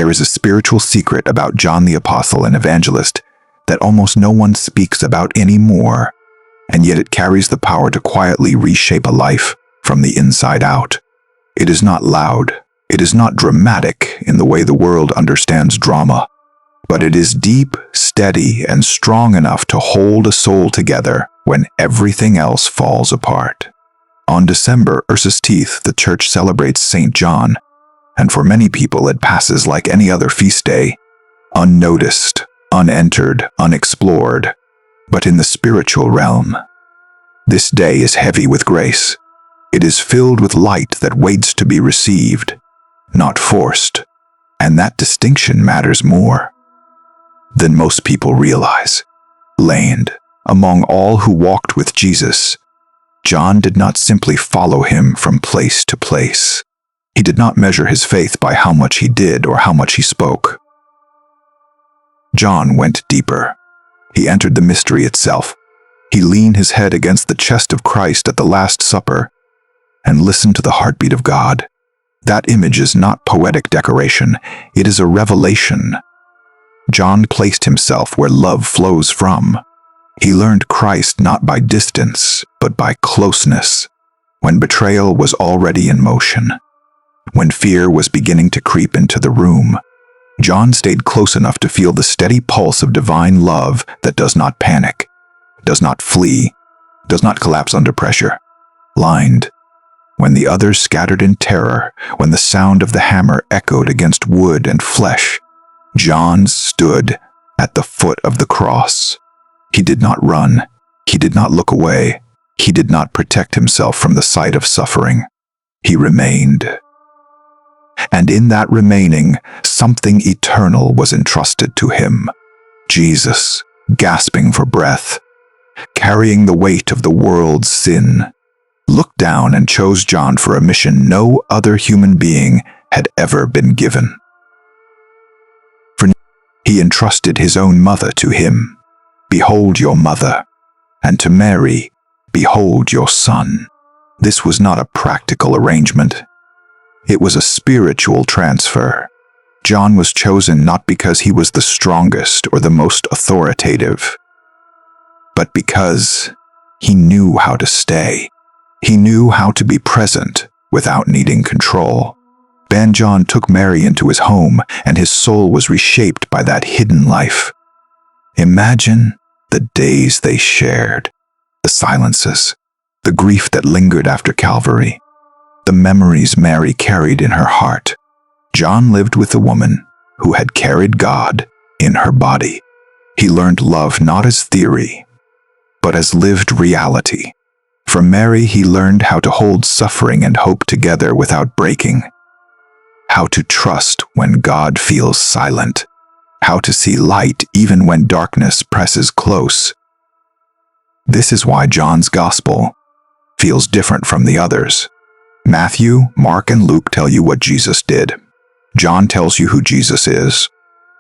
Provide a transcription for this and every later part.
There is a spiritual secret about John the Apostle and Evangelist that almost no one speaks about anymore, and yet it carries the power to quietly reshape a life from the inside out. It is not loud, it is not dramatic in the way the world understands drama, but it is deep, steady, and strong enough to hold a soul together when everything else falls apart. On December 18th, the Church celebrates St. John, and for many people it passes like any other feast day, unnoticed, unentered, unexplored. But in the spiritual realm, this day is heavy with grace. It is filled with light that waits to be received, not forced, and that distinction matters more than most people realize. Land, among all who walked with Jesus, John did not simply follow him from place to place. He did not measure his faith by how much he did or how much he spoke. John went deeper. He entered the mystery itself. He leaned his head against the chest of Christ at the Last Supper and listened to the heartbeat of God. That image is not poetic decoration, it is a revelation. John placed himself where love flows from. He learned Christ not by distance, but by closeness, when betrayal was already in motion. When fear was beginning to creep into the room, John stayed close enough to feel the steady pulse of divine love that does not panic, does not flee, does not collapse under pressure. Blind. When the others scattered in terror, when the sound of the hammer echoed against wood and flesh, John stood at the foot of the cross. He did not run. He did not look away. He did not protect himself from the sight of suffering. He remained. And in that remaining, something eternal was entrusted to him. Jesus, gasping for breath, carrying the weight of the world's sin, looked down and chose John for a mission no other human being had ever been given. For he entrusted his own mother to him. Behold your mother, and to Mary, behold your son. This was not a practical arrangement. It was a spiritual transfer. John was chosen not because he was the strongest or the most authoritative, but because he knew how to stay. He knew how to be present without needing control. John took Mary into his home, and his soul was reshaped by that hidden life. Imagine the days they shared, the silences, the grief that lingered after Calvary, the memories Mary carried in her heart. John lived with a woman who had carried God in her body. He learned love not as theory, but as lived reality. From Mary, he learned how to hold suffering and hope together without breaking, how to trust when God feels silent, how to see light even when darkness presses close. This is why John's gospel feels different from the others. Matthew, Mark, and Luke tell you what Jesus did. John tells you who Jesus is.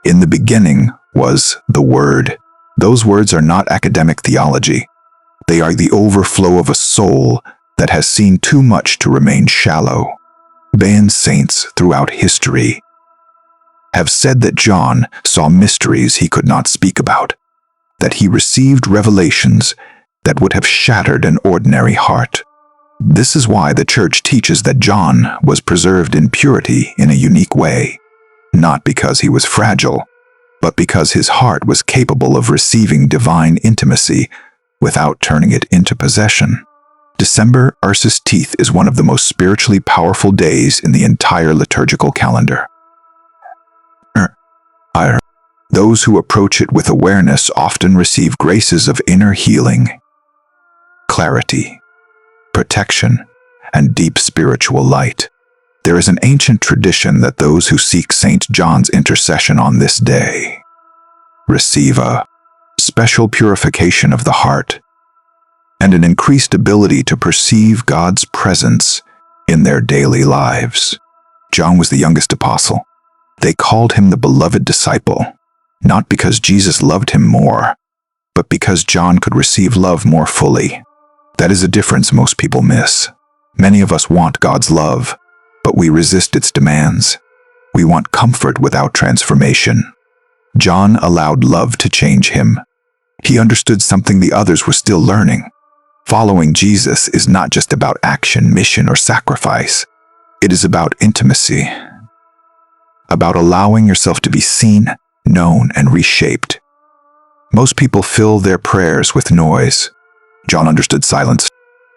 In the beginning was the Word. Those words are not academic theology. They are the overflow of a soul that has seen too much to remain shallow. Saints throughout history have said that John saw mysteries he could not speak about, that he received revelations that would have shattered an ordinary heart. This is why the Church teaches that John was preserved in purity in a unique way, not because he was fragile, but because his heart was capable of receiving divine intimacy without turning it into possession. December 18th is one of the most spiritually powerful days in the entire liturgical calendar. Those who approach it with awareness often receive graces of inner healing, clarity, protection, and deep spiritual light. There is an ancient tradition that those who seek St. John's intercession on this day receive a special purification of the heart and an increased ability to perceive God's presence in their daily lives. John was the youngest apostle. They called him the beloved disciple, not because Jesus loved him more, but because John could receive love more fully. That is a difference most people miss. Many of us want God's love, but we resist its demands. We want comfort without transformation. John allowed love to change him. He understood something the others were still learning. Following Jesus is not just about action, mission, or sacrifice. It is about intimacy, about allowing yourself to be seen, known, and reshaped. Most people fill their prayers with noise. John understood silence.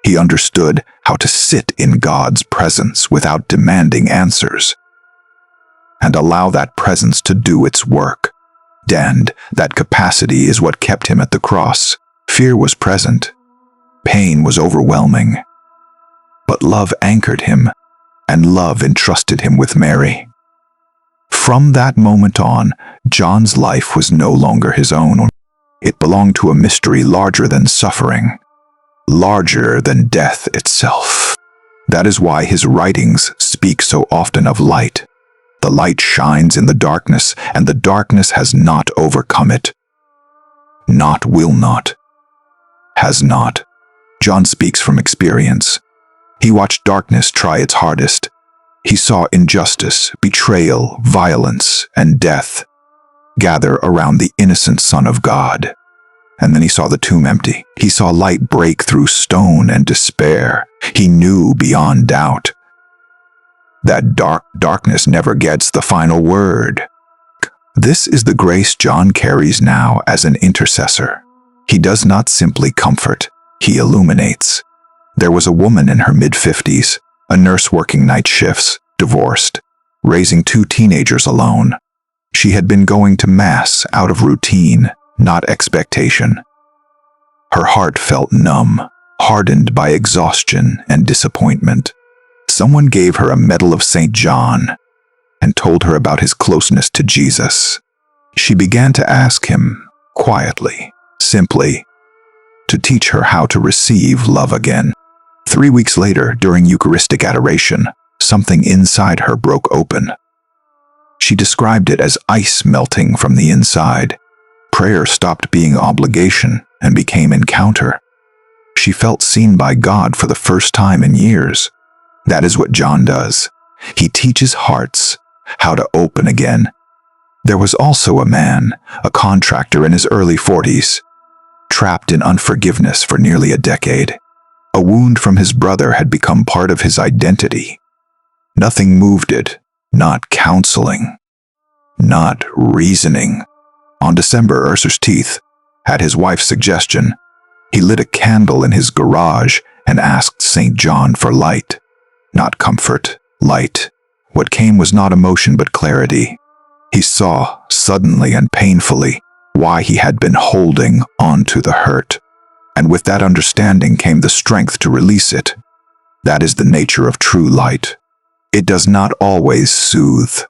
He understood how to sit in God's presence without demanding answers, and allow that presence to do its work. And that capacity is what kept him at the cross. Fear was present. Pain was overwhelming. But love anchored him, and love entrusted him with Mary. From that moment on, John's life was no longer his own. It belonged to a mystery larger than suffering, larger than death itself. That is why his writings speak so often of light. The light shines in the darkness, and the darkness has not overcome it. Not, will not, has not. John speaks from experience. He watched darkness try its hardest. He saw injustice, betrayal, violence, and death gather around the innocent Son of God. And then he saw the tomb empty. He saw light break through stone and despair. He knew beyond doubt that darkness never gets the final word. This is the grace John carries now as an intercessor. He does not simply comfort, he illuminates. There was a woman in her mid-50s, a nurse working night shifts, divorced, raising 2 teenagers alone. She had been going to Mass out of routine, not expectation. Her heart felt numb, hardened by exhaustion and disappointment. Someone gave her a medal of St. John and told her about his closeness to Jesus. She began to ask him, quietly, simply, to teach her how to receive love again. 3 weeks later, during Eucharistic adoration, something inside her broke open. She described it as ice melting from the inside. Prayer stopped being obligation and became encounter. She felt seen by God for the first time in years. That is what John does. He teaches hearts how to open again. There was also a man, a contractor in his early 40s, trapped in unforgiveness for nearly a decade. A wound from his brother had become part of his identity. Nothing moved it, not counseling, not reasoning. On December, Ursa's teeth, at his wife's suggestion, he lit a candle in his garage and asked St. John for light. Not comfort, light. What came was not emotion but clarity. He saw, suddenly and painfully, why he had been holding on to the hurt. And with that understanding came the strength to release it. That is the nature of true light. It does not always soothe.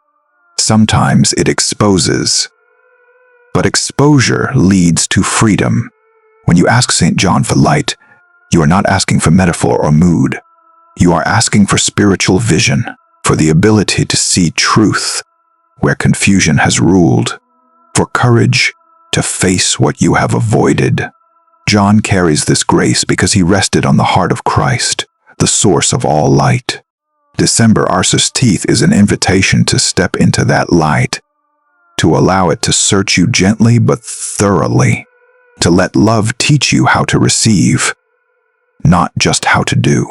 Sometimes it exposes. But exposure leads to freedom. When you ask St. John for light, you are not asking for metaphor or mood. You are asking for spiritual vision, for the ability to see truth where confusion has ruled, for courage to face what you have avoided. John carries this grace because he rested on the heart of Christ, the source of all light. December, Ursa's teeth is an invitation to step into that light, to allow it to search you gently but thoroughly, to let love teach you how to receive, not just how to do.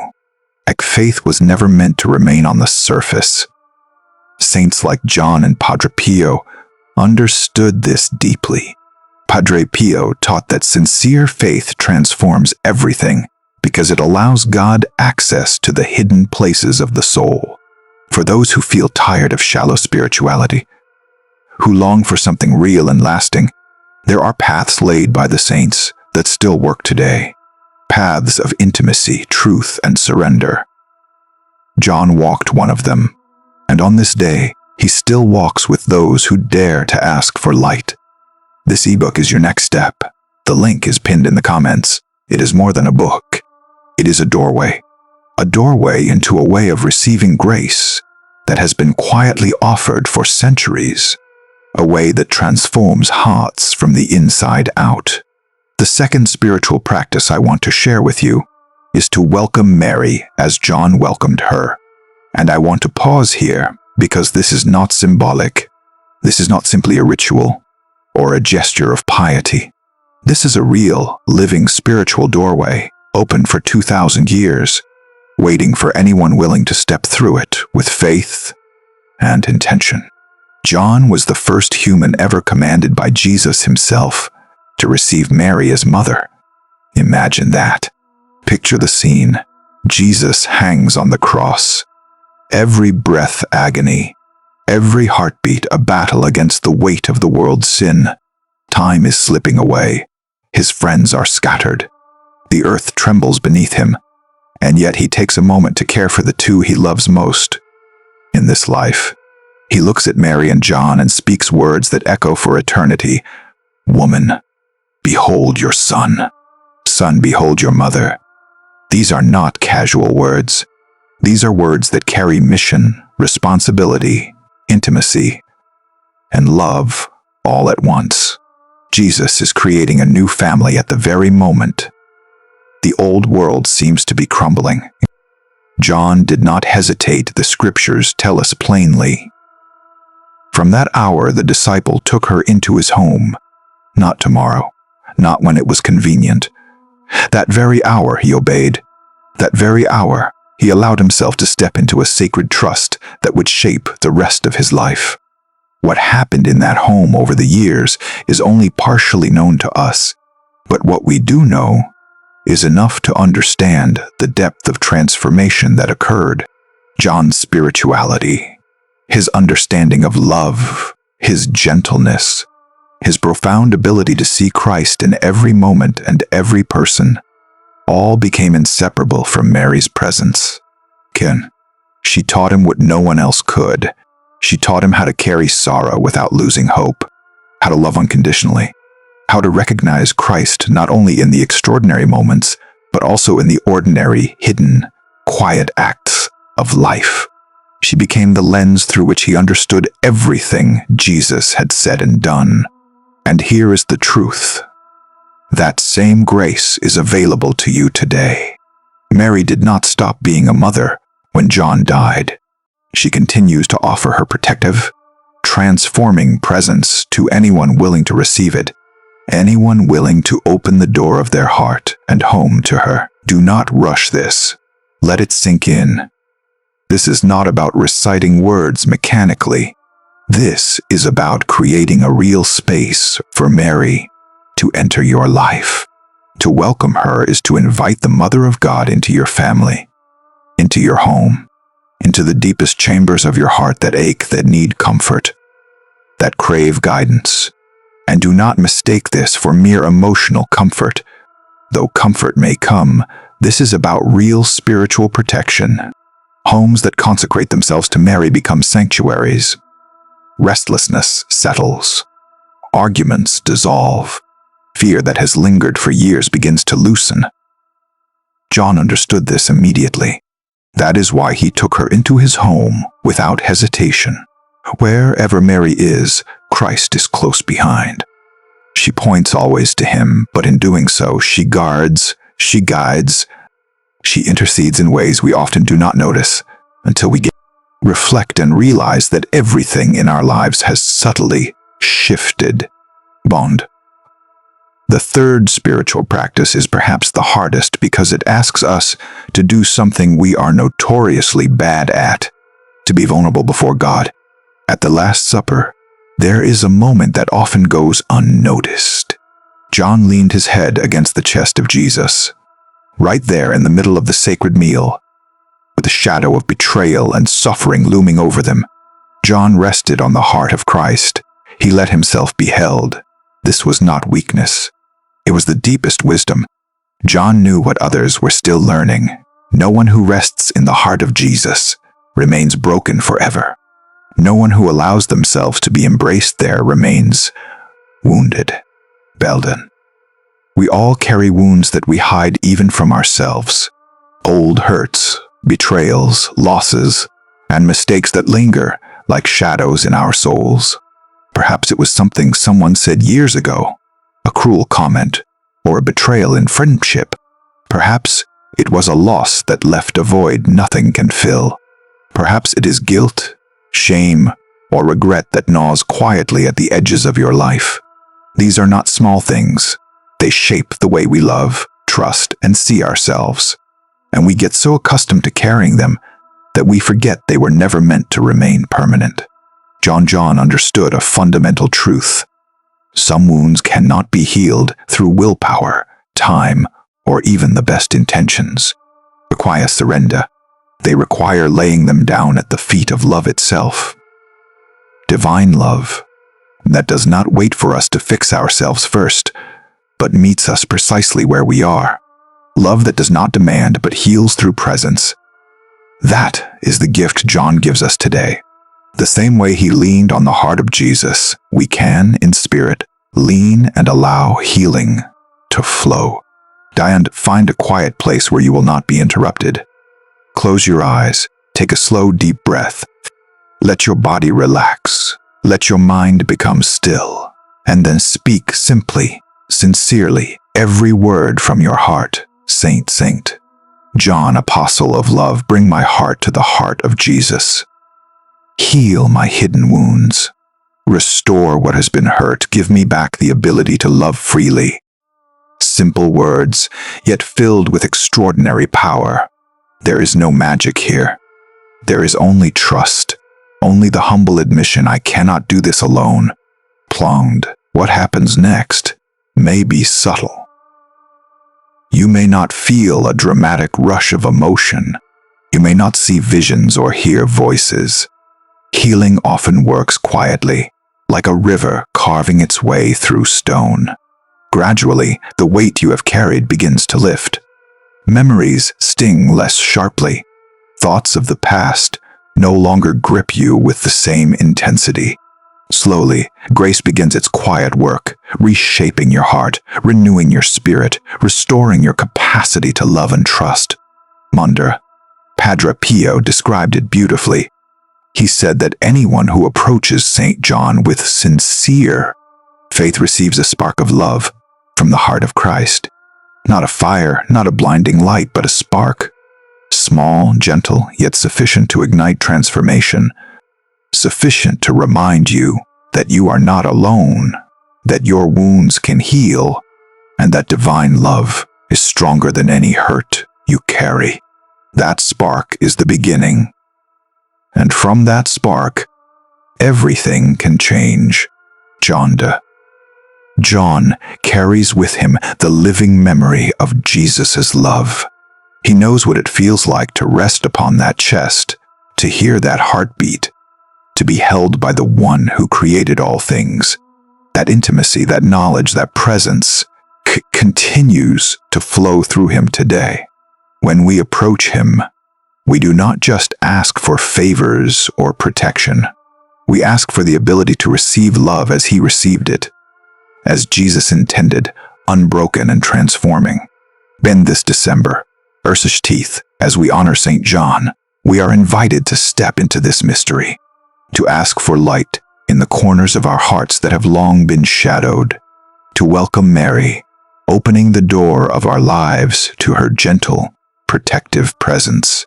Faith was never meant to remain on the surface. Saints like John and Padre Pio understood this deeply. Padre Pio taught that sincere faith transforms everything because it allows God access to the hidden places of the soul. For those who feel tired of shallow spirituality, who long for something real and lasting, there are paths laid by the saints that still work today. Paths of intimacy, truth, and surrender. John walked one of them, and on this day, he still walks with those who dare to ask for light. This ebook is your next step. The link is pinned in the comments. It is more than a book. It is a doorway into a way of receiving grace that has been quietly offered for centuries, a way that transforms hearts from the inside out. The second spiritual practice I want to share with you is to welcome Mary as John welcomed her. And I want to pause here because this is not symbolic. This is not simply a ritual or a gesture of piety. This is a real, living spiritual doorway, open for 2,000 years, waiting for anyone willing to step through it with faith and intention. John was the first human ever commanded by Jesus himself to receive Mary as mother. Imagine that. Picture the scene. Jesus hangs on the cross. Every breath agony. Every heartbeat a battle against the weight of the world's sin. Time is slipping away. His friends are scattered. The earth trembles beneath him. And yet he takes a moment to care for the two he loves most in this life. He looks at Mary and John and speaks words that echo for eternity. Woman, behold your son. Son, behold your mother. These are not casual words. These are words that carry mission, responsibility, intimacy, and love all at once. Jesus is creating a new family at the very moment the old world seems to be crumbling. John did not hesitate, the scriptures tell us plainly. From that hour, the disciple took her into his home. Not tomorrow, not when it was convenient. That very hour he obeyed. That very hour he allowed himself to step into a sacred trust that would shape the rest of his life. What happened in that home over the years is only partially known to us, but what we do know is enough to understand the depth of transformation that occurred. John's spirituality, his understanding of love, his gentleness, his profound ability to see Christ in every moment and every person, all became inseparable from Mary's presence. She taught him what no one else could. She taught him how to carry sorrow without losing hope, how to love unconditionally, how to recognize Christ not only in the extraordinary moments, but also in the ordinary, hidden, quiet acts of life. She became the lens through which he understood everything Jesus had said and done. And here is the truth. That same grace is available to you today. Mary did not stop being a mother when John died. She continues to offer her protective, transforming presence to anyone willing to receive it, anyone willing to open the door of their heart and home to her. Do not rush this. Let it sink in. This is not about reciting words mechanically. This is about creating a real space for Mary to enter your life. To welcome her is to invite the Mother of God into your family, into your home, into the deepest chambers of your heart that ache, that need comfort, that crave guidance. And do not mistake this for mere emotional comfort. Though comfort may come, this is about real spiritual protection. Homes that consecrate themselves to Mary become sanctuaries. Restlessness settles. Arguments dissolve. Fear that has lingered for years begins to loosen. John understood this immediately. That is why he took her into his home without hesitation. Wherever Mary is, Christ is close behind. She points always to him, but in doing so, she guards, she guides, she intercedes in ways we often do not notice until we reflect and realize that everything in our lives has subtly shifted. Bond. The third spiritual practice is perhaps the hardest because it asks us to do something we are notoriously bad at, to be vulnerable before God. At the Last Supper, there is a moment that often goes unnoticed. John leaned his head against the chest of Jesus, right there in the middle of the sacred meal, with the shadow of betrayal and suffering looming over them. John rested on the heart of Christ. He let himself be held. This was not weakness. It was the deepest wisdom. John knew what others were still learning. No one who rests in the heart of Jesus remains broken forever. No one who allows themselves to be embraced there remains wounded. Belden. We all carry wounds that we hide even from ourselves. Old hurts, betrayals, losses, and mistakes that linger like shadows in our souls. Perhaps it was something someone said years ago, a cruel comment, or a betrayal in friendship. Perhaps it was a loss that left a void nothing can fill. Perhaps it is guilt, shame, or regret that gnaws quietly at the edges of your life. These are not small things. They shape the way we love, trust, and see ourselves. And we get so accustomed to carrying them that we forget they were never meant to remain permanent. John understood a fundamental truth. Some wounds cannot be healed through willpower, time, or even the best intentions. They require surrender. They require laying them down at the feet of love itself. Divine love, that does not wait for us to fix ourselves first, but meets us precisely where we are. Love that does not demand but heals through presence. That is the gift John gives us today. The same way he leaned on the heart of Jesus, we can, in spirit, lean and allow healing to flow. Find a quiet place where you will not be interrupted. Close your eyes, take a slow, deep breath. Let your body relax. Let your mind become still. And then speak simply, sincerely, every word from your heart. Saint. John, apostle of love, bring my heart to the heart of Jesus. Heal my hidden wounds. Restore what has been hurt. Give me back the ability to love freely. Simple words, yet filled with extraordinary power. There is no magic here. There is only trust, only the humble admission I cannot do this alone. Plonged. What happens next may be subtle. You may not feel a dramatic rush of emotion. You may not see visions or hear voices. Healing often works quietly, like a river carving its way through stone. Gradually, the weight you have carried begins to lift. Memories sting less sharply. Thoughts of the past no longer grip you with the same intensity. Slowly, grace begins its quiet work, reshaping your heart, renewing your spirit, restoring your capacity to love and trust. Padre Pio described it beautifully. He said that anyone who approaches St. John with sincere faith receives a spark of love from the heart of Christ. Not a fire, not a blinding light, but a spark. Small, gentle, yet sufficient to ignite transformation. Sufficient to remind you that you are not alone, that your wounds can heal, and that divine love is stronger than any hurt you carry. That spark is the beginning. And from that spark, everything can change. John carries with him the living memory of Jesus' love. He knows what it feels like to rest upon that chest, to hear that heartbeat, to be held by the one who created all things. That intimacy, that knowledge, that presence continues to flow through him today. When we approach him, we do not just ask for favors or protection. We ask for the ability to receive love as he received it, as Jesus intended, unbroken and transforming. Bend this December, Ursus Teeth, as we honor St. John, we are invited to step into this mystery, to ask for light in the corners of our hearts that have long been shadowed, to welcome Mary, opening the door of our lives to her gentle, protective presence,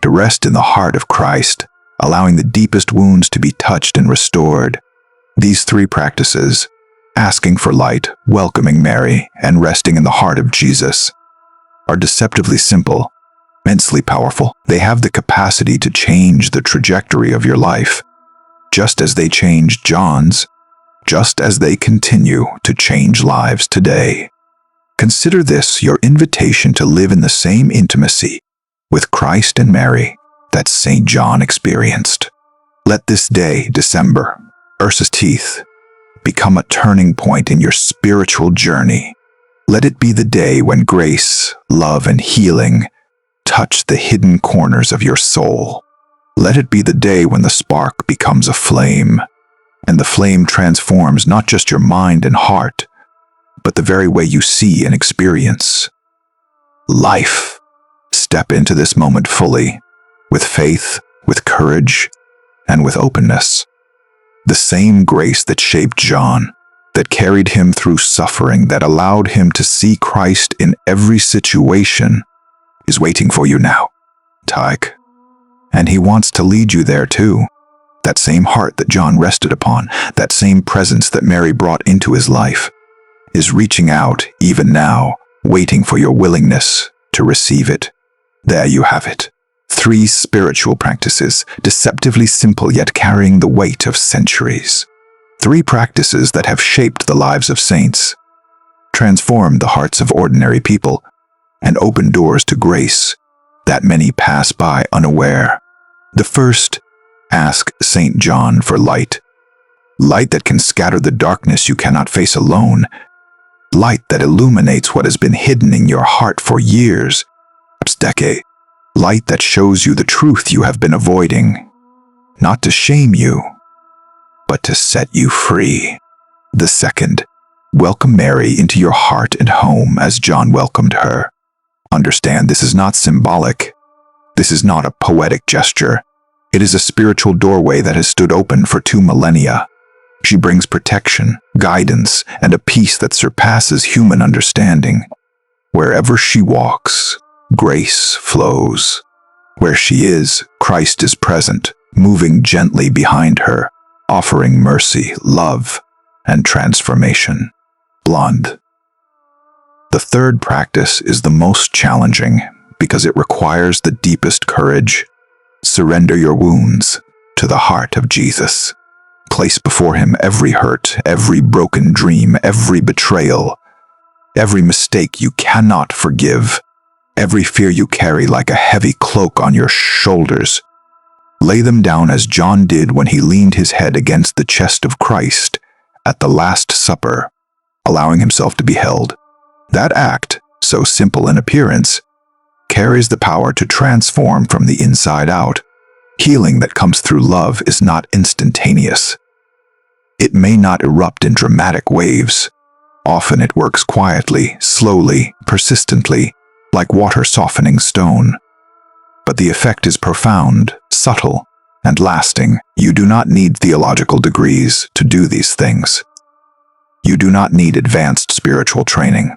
to rest in the heart of Christ, allowing the deepest wounds to be touched and restored. These three practices, asking for light, welcoming Mary, and resting in the heart of Jesus, are deceptively simple, immensely powerful. They have the capacity to change the trajectory of your life, just as they changed John's, just as they continue to change lives today. Consider this your invitation to live in the same intimacy with Christ and Mary that St. John experienced. Let this day, December, Ursus Teeth, become a turning point in your spiritual journey. Let it be the day when grace, love, and healing touch the hidden corners of your soul. Let it be the day when the spark becomes a flame, and the flame transforms not just your mind and heart, but the very way you see and experience life. Step into this moment fully, with faith, with courage, and with openness. The same grace that shaped John, that carried him through suffering, that allowed him to see Christ in every situation, is waiting for you now, Tyke. And he wants to lead you there too. That same heart that John rested upon, that same presence that Mary brought into his life, is reaching out even now, waiting for your willingness to receive it. There you have it. 3 spiritual practices, deceptively simple yet carrying the weight of centuries. 3 practices that have shaped the lives of saints, transformed the hearts of ordinary people, and opened doors to grace that many pass by unaware. The first, ask St. John for light. Light that can scatter the darkness you cannot face alone. Light that illuminates what has been hidden in your heart for years, perhaps decades. Light that shows you the truth you have been avoiding, not to shame you, but to set you free. The second, welcome Mary into your heart and home as John welcomed her. Understand, this is not symbolic. This is not a poetic gesture. It is a spiritual doorway that has stood open for 2 millennia. She brings protection, guidance, and a peace that surpasses human understanding. Wherever she walks, grace flows. Where she is, Christ is present, moving gently behind her, offering mercy, love, and transformation. Blonde. The third practice is the most challenging because it requires the deepest courage. Surrender your wounds to the heart of Jesus. Place before him every hurt, every broken dream, every betrayal, every mistake you cannot forgive, every fear you carry like a heavy cloak on your shoulders. Lay them down as John did when he leaned his head against the chest of Christ at the Last Supper, allowing himself to be held. That act, so simple in appearance, carries the power to transform from the inside out. Healing that comes through love is not instantaneous. It may not erupt in dramatic waves. Often it works quietly, slowly, persistently, like water softening stone. But the effect is profound, subtle, and lasting. You do not need theological degrees to do these things. You do not need advanced spiritual training.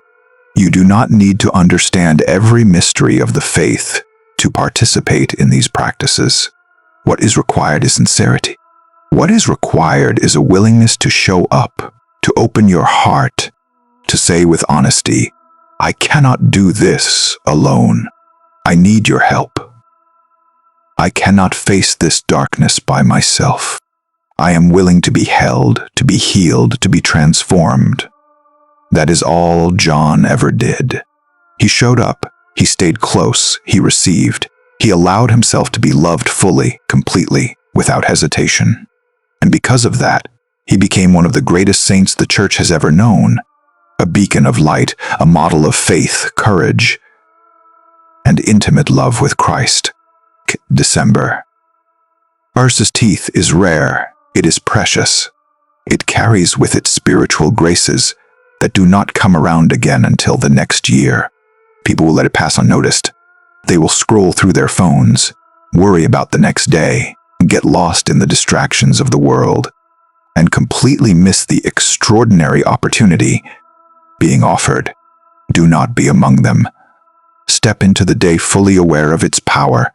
You do not need to understand every mystery of the faith to participate in these practices. What is required is sincerity. What is required is a willingness to show up, to open your heart, to say with honesty, I cannot do this alone. I need your help. I cannot face this darkness by myself. I am willing to be held, to be healed, to be transformed. That is all John ever did. He showed up, he stayed close, he received, he allowed himself to be loved fully, completely, without hesitation. And because of that, he became one of the greatest saints the Church has ever known, a beacon of light, a model of faith, courage, and intimate love with Christ. December. Versus teeth is rare, it is precious. It carries with it spiritual graces that do not come around again until the next year. People will let it pass unnoticed. They will scroll through their phones, worry about the next day, get lost in the distractions of the world, and completely miss the extraordinary opportunity being offered. Do not be among them. Step into the day fully aware of its power.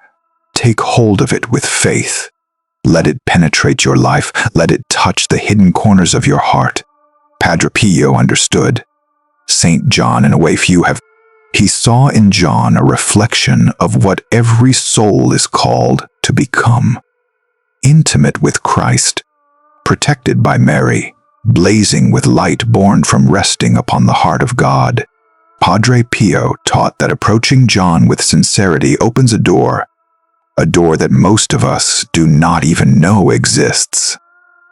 Take hold of it with faith. Let it penetrate your life. Let it touch the hidden corners of your heart. Padre Pio understood. St. John, in a way few have. He saw in John a reflection of what every soul is called to become. Intimate with Christ, protected by Mary, blazing with light born from resting upon the heart of God. Padre Pio taught that approaching John with sincerity opens a door that most of us do not even know exists.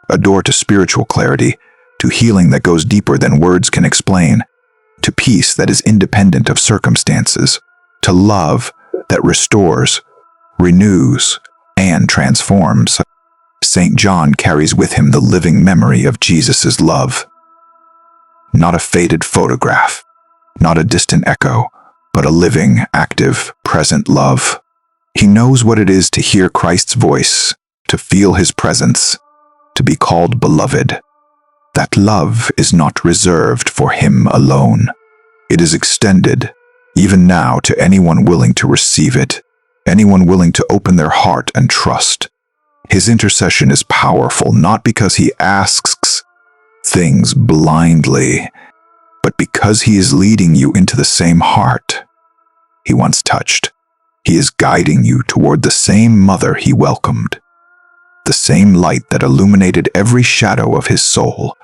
A door to spiritual clarity, to healing that goes deeper than words can explain, to peace that is independent of circumstances, to love that restores, renews, and transforms. St. John carries with him the living memory of Jesus' love. Not a faded photograph, not a distant echo, but a living, active, present love. He knows what it is to hear Christ's voice, to feel his presence, to be called beloved. That love is not reserved for him alone. It is extended, even now, to anyone willing to receive it, anyone willing to open their heart and trust. His intercession is powerful not because he asks things blindly, but because he is leading you into the same heart he once touched. He is guiding you toward the same mother he welcomed, the same light that illuminated every shadow of his soul,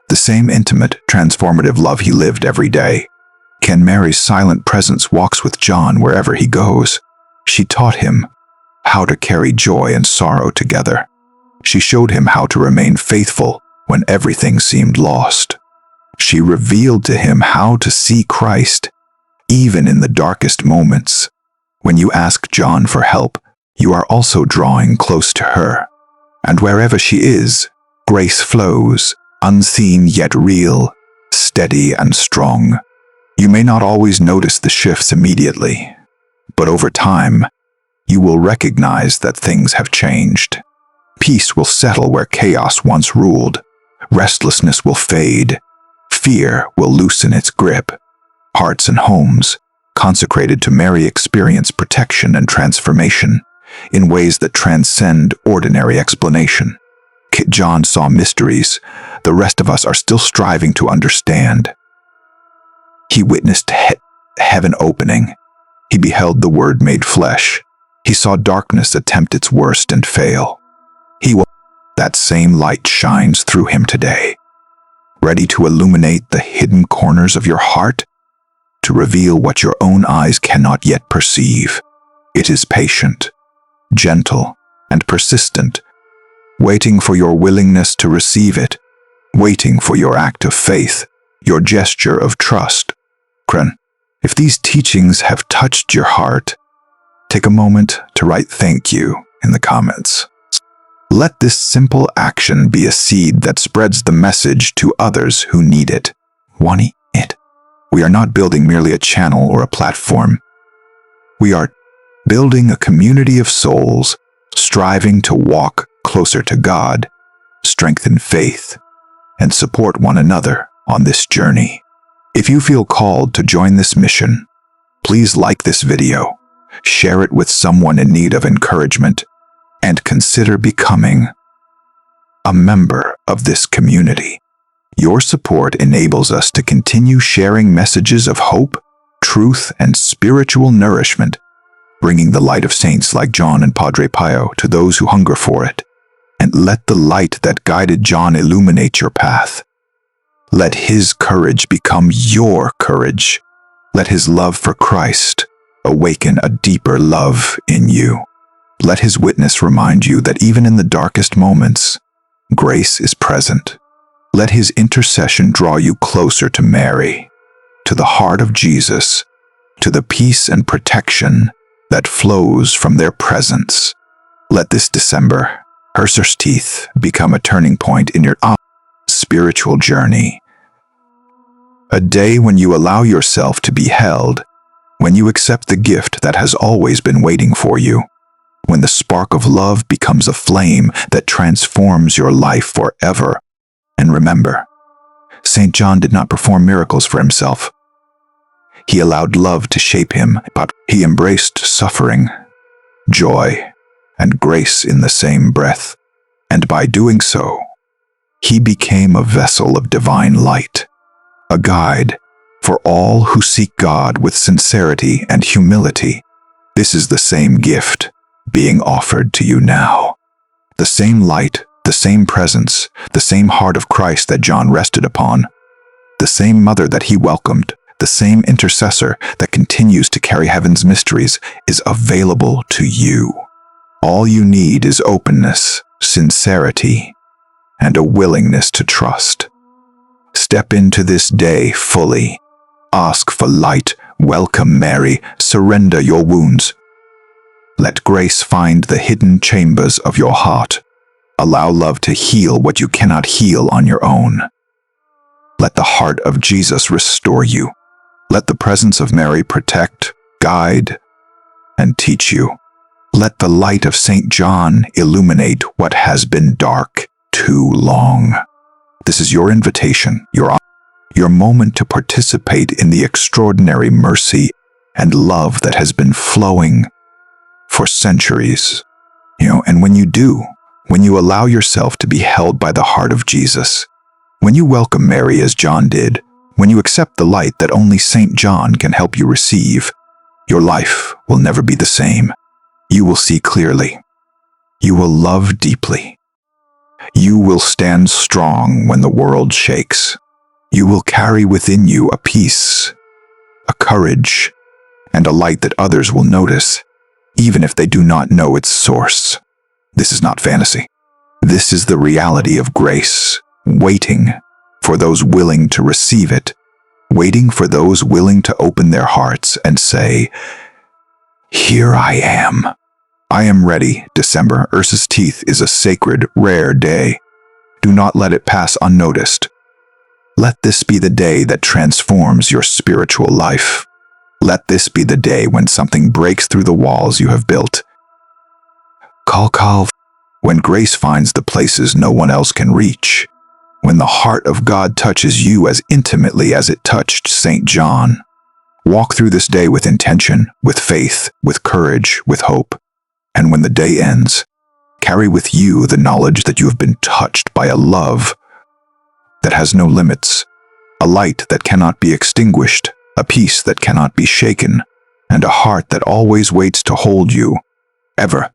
the same intimate, transformative love he lived every day. Can Mary's silent presence walks with John wherever he goes. She taught him how to carry joy and sorrow together. She showed him how to remain faithful when everything seemed lost. She revealed to him how to see Christ, even in the darkest moments. When you ask John for help, you are also drawing close to her. And wherever she is, grace flows, unseen yet real, steady and strong. You may not always notice the shifts immediately, but over time, you will recognize that things have changed. Peace will settle where chaos once ruled. Restlessness will fade. Fear will loosen its grip. Hearts and homes, consecrated to Mary, experience protection and transformation in ways that transcend ordinary explanation. John saw mysteries the rest of us are still striving to understand. He witnessed heaven opening. He beheld the Word made flesh. He saw darkness attempt its worst and fail. That same light shines through him today, ready to illuminate the hidden corners of your heart, to reveal what your own eyes cannot yet perceive. It is patient, gentle, and persistent, waiting for your willingness to receive it, waiting for your act of faith, your gesture of trust. If these teachings have touched your heart, take a moment to write thank you in the comments. Let this simple action be a seed that spreads the message to others who need it. We are not building merely a channel or a platform. We are building a community of souls striving to walk closer to God, strengthen faith, and support one another on this journey. If you feel called to join this mission, please like this video, share it with someone in need of encouragement, and consider becoming a member of this community. Your support enables us to continue sharing messages of hope, truth, and spiritual nourishment, bringing the light of saints like John and Padre Pio to those who hunger for it. And let the light that guided John illuminate your path. Let his courage become your courage. Let his love for Christ awaken a deeper love in you. Let his witness remind you that even in the darkest moments, grace is present. Let his intercession draw you closer to Mary, to the heart of Jesus, to the peace and protection that flows from their presence. Let this December, Herser's teeth become a turning point in your spiritual journey. A day when you allow yourself to be held, when you accept the gift that has always been waiting for you, when the spark of love becomes a flame that transforms your life forever. And remember, St. John did not perform miracles for himself. He allowed love to shape him, but he embraced suffering, joy, and grace in the same breath. And by doing so, he became a vessel of divine light, a guide for all who seek God with sincerity and humility. This is the same gift being offered to you now. The same light, the same presence, the same heart of Christ that John rested upon, the same mother that he welcomed, the same intercessor that continues to carry heaven's mysteries is available to you. All you need is openness, sincerity, and a willingness to trust. Step into this day fully. Ask for light. Welcome Mary. Surrender your wounds. Let grace find the hidden chambers of your heart. Allow love to heal what you cannot heal on your own. Let the heart of Jesus restore you. Let the presence of Mary protect, guide, and teach you. Let the light of St. John illuminate what has been dark too long. This is your invitation, your moment to participate in the extraordinary mercy and love that has been flowing for centuries. And when you do, when you allow yourself to be held by the heart of Jesus, when you welcome Mary as John did, when you accept the light that only St. John can help you receive, your life will never be the same. You will see clearly. You will love deeply. You will stand strong when the world shakes. You will carry within you a peace, a courage, and a light that others will notice, even if they do not know its source. This is not fantasy. This is the reality of grace, waiting for those willing to receive it, waiting for those willing to open their hearts and say, "Here I am." I am ready. December, Ursa's Teeth is a sacred, rare day. Do not let it pass unnoticed. Let this be the day that transforms your spiritual life. Let this be the day when something breaks through the walls you have built. Kalkal, when grace finds the places no one else can reach, when the heart of God touches you as intimately as it touched St. John. Walk through this day with intention, with faith, with courage, with hope. And when the day ends, carry with you the knowledge that you have been touched by a love that has no limits, a light that cannot be extinguished, a peace that cannot be shaken, and a heart that always waits to hold you, ever.